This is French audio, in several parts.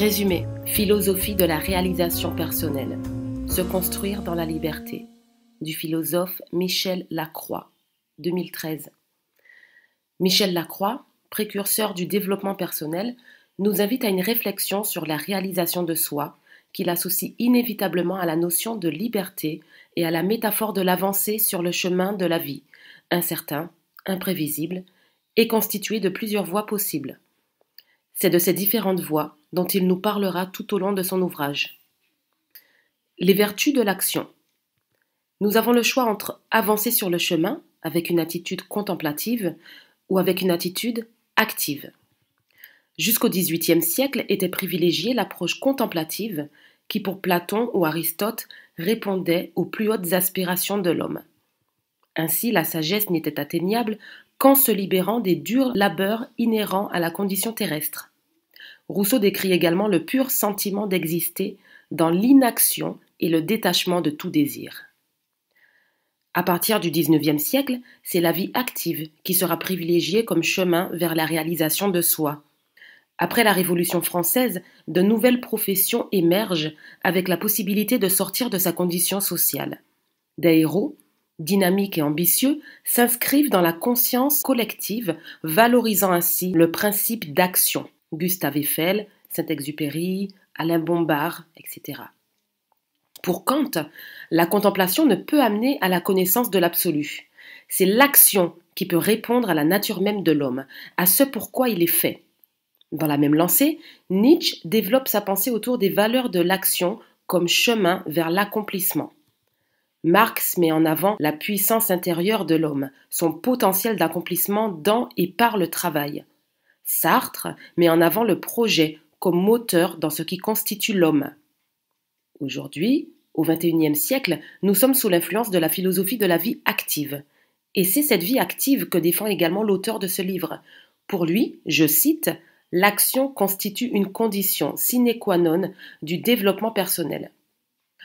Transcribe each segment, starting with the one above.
Résumé, philosophie de la réalisation personnelle. Se construire dans la liberté. Du philosophe Michel Lacroix, 2013. Michel Lacroix, précurseur du développement personnel, nous invite à une réflexion sur la réalisation de soi, qu'il associe inévitablement à la notion de liberté et à la métaphore de l'avancée sur le chemin de la vie, incertain, imprévisible, et constitué de plusieurs voies possibles. C'est de ces différentes voies dont il nous parlera tout au long de son ouvrage. Les vertus de l'action. Nous avons le choix entre avancer sur le chemin avec une attitude contemplative ou avec une attitude active. Jusqu'au XVIIIe siècle était privilégiée l'approche contemplative qui, pour Platon ou Aristote, répondait aux plus hautes aspirations de l'homme. Ainsi, la sagesse n'était atteignable qu'en se libérant des durs labeurs inhérents à la condition terrestre. Rousseau décrit également le pur sentiment d'exister dans l'inaction et le détachement de tout désir. À partir du XIXe siècle, c'est la vie active qui sera privilégiée comme chemin vers la réalisation de soi. Après la Révolution française, de nouvelles professions émergent avec la possibilité de sortir de sa condition sociale. Des héros, dynamiques et ambitieux, s'inscrivent dans la conscience collective, valorisant ainsi le principe d'action. Gustave Eiffel, Saint-Exupéry, Alain Bombard, etc. Pour Kant, la contemplation ne peut amener à la connaissance de l'absolu. C'est l'action qui peut répondre à la nature même de l'homme, à ce pourquoi il est fait. Dans la même lancée, Nietzsche développe sa pensée autour des valeurs de l'action comme chemin vers l'accomplissement. Marx met en avant la puissance intérieure de l'homme, son potentiel d'accomplissement dans et par le travail. Sartre met en avant le projet comme moteur dans ce qui constitue l'homme. Aujourd'hui, au XXIe siècle, nous sommes sous l'influence de la philosophie de la vie active. Et c'est cette vie active que défend également l'auteur de ce livre. Pour lui, je cite, « L'action constitue une condition sine qua non du développement personnel ».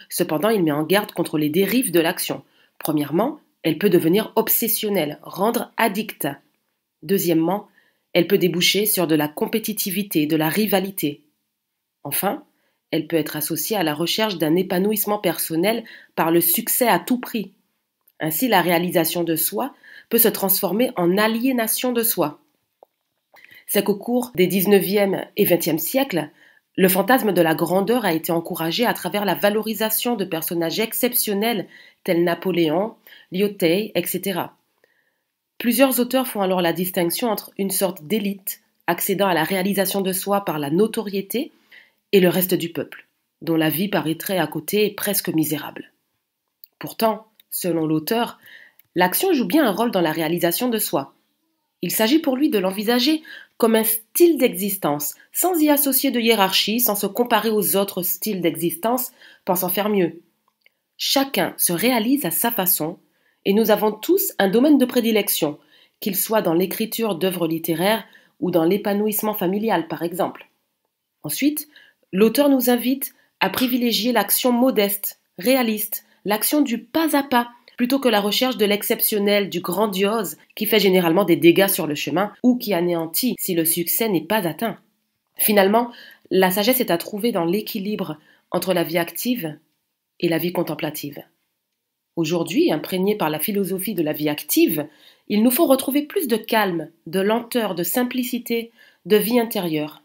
Cependant, il met en garde contre les dérives de l'action. Premièrement, elle peut devenir obsessionnelle, rendre addict. Deuxièmement, elle peut déboucher sur de la compétitivité, de la rivalité. Enfin, elle peut être associée à la recherche d'un épanouissement personnel par le succès à tout prix. Ainsi, la réalisation de soi peut se transformer en aliénation de soi. C'est qu'au cours des XIXe et XXe siècles, le fantasme de la grandeur a été encouragé à travers la valorisation de personnages exceptionnels tels Napoléon, Liu Tei, etc. Plusieurs auteurs font alors la distinction entre une sorte d'élite accédant à la réalisation de soi par la notoriété et le reste du peuple, dont la vie paraîtrait à côté presque misérable. Pourtant, selon l'auteur, l'action joue bien un rôle dans la réalisation de soi. Il s'agit pour lui de l'envisager comme un style d'existence, sans y associer de hiérarchie, sans se comparer aux autres styles d'existence, pensant faire mieux. Chacun se réalise à sa façon, et nous avons tous un domaine de prédilection, qu'il soit dans l'écriture d'œuvres littéraires ou dans l'épanouissement familial, par exemple. Ensuite, l'auteur nous invite à privilégier l'action modeste, réaliste, l'action du pas à pas, plutôt que la recherche de l'exceptionnel, du grandiose, qui fait généralement des dégâts sur le chemin ou qui anéantit si le succès n'est pas atteint. Finalement, la sagesse est à trouver dans l'équilibre entre la vie active et la vie contemplative. Aujourd'hui, imprégnés par la philosophie de la vie active, il nous faut retrouver plus de calme, de lenteur, de simplicité, de vie intérieure.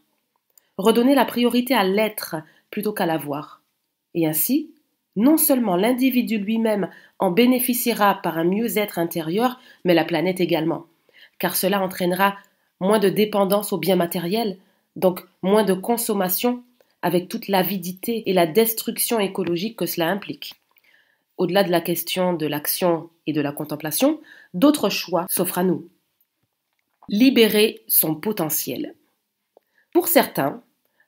Redonner la priorité à l'être plutôt qu'à l'avoir. Et ainsi, non seulement l'individu lui-même en bénéficiera par un mieux-être intérieur, mais la planète également, car cela entraînera moins de dépendance aux biens matériels, donc moins de consommation, avec toute l'avidité et la destruction écologique que cela implique. Au-delà de la question de l'action et de la contemplation, d'autres choix s'offrent à nous. Libérer son potentiel. Pour certains,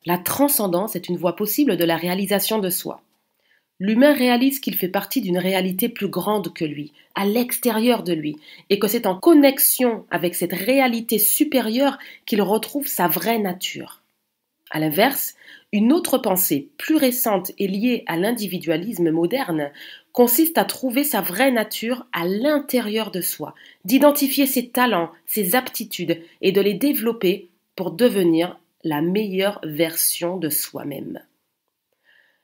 la transcendance est une voie possible de la réalisation de soi. L'humain réalise qu'il fait partie d'une réalité plus grande que lui, à l'extérieur de lui, et que c'est en connexion avec cette réalité supérieure qu'il retrouve sa vraie nature. À l'inverse, une autre pensée, plus récente et liée à l'individualisme moderne, consiste à trouver sa vraie nature à l'intérieur de soi, d'identifier ses talents, ses aptitudes et de les développer pour devenir la meilleure version de soi-même.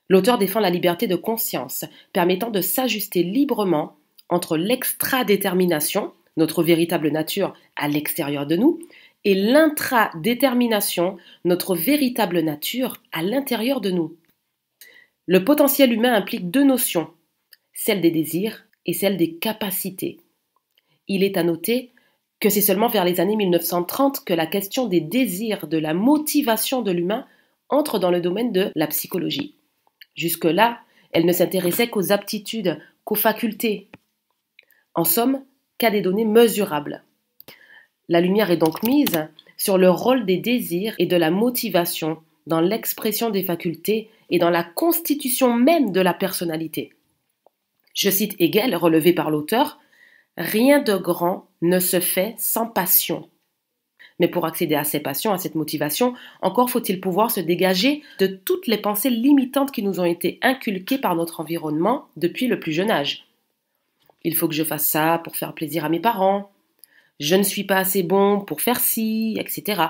L'auteur défend la liberté de conscience, permettant de s'ajuster librement entre l'extra-détermination, notre véritable nature à l'extérieur de nous, et l'intra-détermination, notre véritable nature à l'intérieur de nous. Le potentiel humain implique deux notions, celle des désirs et celle des capacités. Il est à noter que c'est seulement vers les années 1930 que la question des désirs, de la motivation de l'humain entre dans le domaine de la psychologie. Jusque-là, elle ne s'intéressait qu'aux aptitudes, qu'aux facultés. En somme, qu'à des données mesurables. La lumière est donc mise sur le rôle des désirs et de la motivation dans l'expression des facultés et dans la constitution même de la personnalité. Je cite Hegel, relevé par l'auteur, « Rien de grand ne se fait sans passion ». Mais pour accéder à ces passions, à cette motivation, encore faut-il pouvoir se dégager de toutes les pensées limitantes qui nous ont été inculquées par notre environnement depuis le plus jeune âge. Il faut que je fasse ça pour faire plaisir à mes parents. Je ne suis pas assez bon pour faire ci, etc.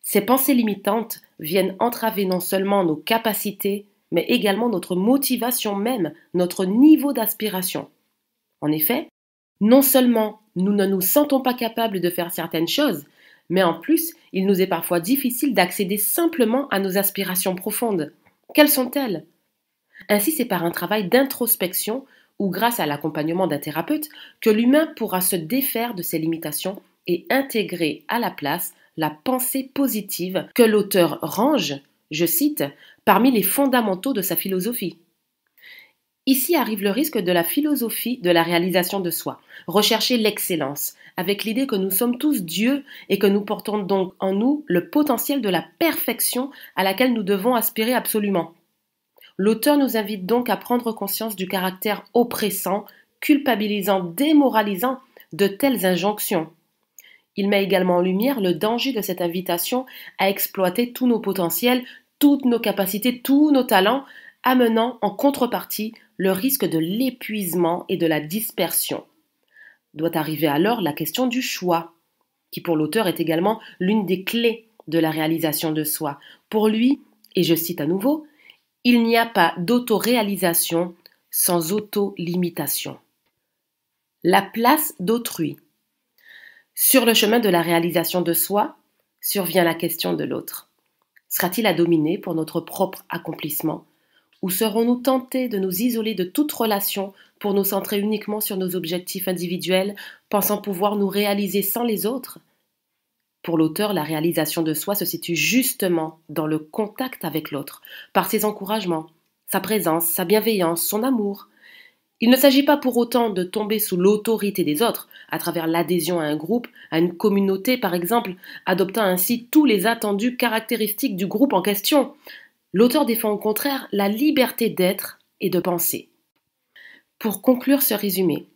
Ces pensées limitantes viennent entraver non seulement nos capacités, mais également notre motivation même, notre niveau d'aspiration. En effet, non seulement nous ne nous sentons pas capables de faire certaines choses, mais en plus, il nous est parfois difficile d'accéder simplement à nos aspirations profondes. Quelles sont-elles ? Ainsi, c'est par un travail d'introspection ou grâce à l'accompagnement d'un thérapeute que l'humain pourra se défaire de ses limitations et intégrer à la place la pensée positive que l'auteur range, je cite, parmi les fondamentaux de sa philosophie. Ici arrive le risque de la philosophie de la réalisation de soi, rechercher l'excellence, avec l'idée que nous sommes tous Dieu et que nous portons donc en nous le potentiel de la perfection à laquelle nous devons aspirer absolument. L'auteur nous invite donc à prendre conscience du caractère oppressant, culpabilisant, démoralisant de telles injonctions. Il met également en lumière le danger de cette invitation à exploiter tous nos potentiels, toutes nos capacités, tous nos talents, amenant en contrepartie le risque de l'épuisement et de la dispersion. Doit arriver alors la question du choix, qui pour l'auteur est également l'une des clés de la réalisation de soi. Pour lui, et je cite à nouveau, « Il n'y a pas d'autoréalisation sans auto-limitation ». La place d'autrui. Sur le chemin de la réalisation de soi, survient la question de l'autre. Sera-t-il à dominer pour notre propre accomplissement ? Ou serons-nous tentés de nous isoler de toute relation pour nous centrer uniquement sur nos objectifs individuels, pensant pouvoir nous réaliser sans les autres ? Pour l'auteur, la réalisation de soi se situe justement dans le contact avec l'autre, par ses encouragements, sa présence, sa bienveillance, son amour. Il ne s'agit pas pour autant de tomber sous l'autorité des autres, à travers l'adhésion à un groupe, à une communauté par exemple, adoptant ainsi tous les attendus caractéristiques du groupe en question. L'auteur défend au contraire la liberté d'être et de penser. Pour conclure ce résumé,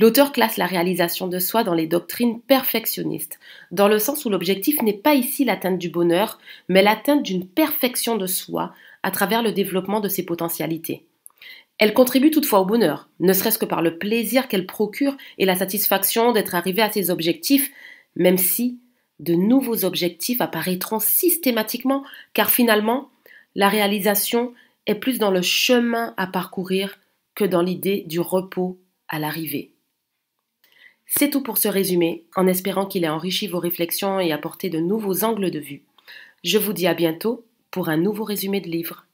l'auteur classe la réalisation de soi dans les doctrines perfectionnistes, dans le sens où l'objectif n'est pas ici l'atteinte du bonheur, mais l'atteinte d'une perfection de soi à travers le développement de ses potentialités. Elle contribue toutefois au bonheur, ne serait-ce que par le plaisir qu'elle procure et la satisfaction d'être arrivée à ses objectifs, même si de nouveaux objectifs apparaîtront systématiquement, car finalement, la réalisation est plus dans le chemin à parcourir que dans l'idée du repos à l'arrivée. C'est tout pour ce résumé, en espérant qu'il ait enrichi vos réflexions et apporté de nouveaux angles de vue. Je vous dis à bientôt pour un nouveau résumé de livre.